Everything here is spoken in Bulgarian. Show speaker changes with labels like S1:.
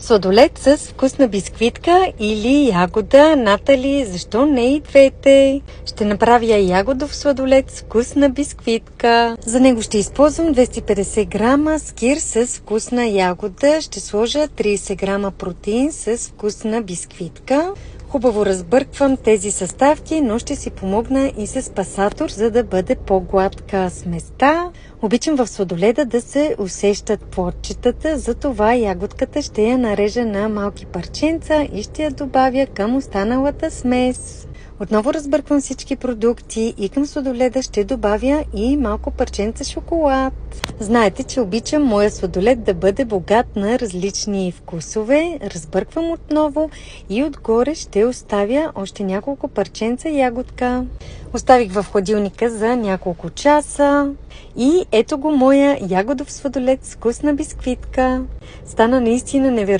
S1: Сладолед с вкусна бисквитка или ягода. Натали, защо не и двете? Ще направя ягодов сладолед с вкусна бисквитка. За него ще използвам 250 грама скир с вкусна ягода. Ще сложа 30 грама протеин с вкусна бисквитка. Хубаво разбърквам тези съставки, но ще си помогна и с пасатор, за да бъде по-гладка сместа. Обичам в сладоледа да се усещат плодчетата, затова ягодката ще я нарежа на малки парченца и ще я добавя към останалата смес. Отново разбърквам всички продукти и към сладоледа ще добавя и малко парченца шоколад. Знаете, че обичам моя сладолед да бъде богат на различни вкусове. Разбърквам отново и отгоре ще оставя още няколко парченца ягодка. Оставих в хладилника за няколко часа и ето го моя ягодов сладолед с вкусна бисквитка. Стана наистина невероятно.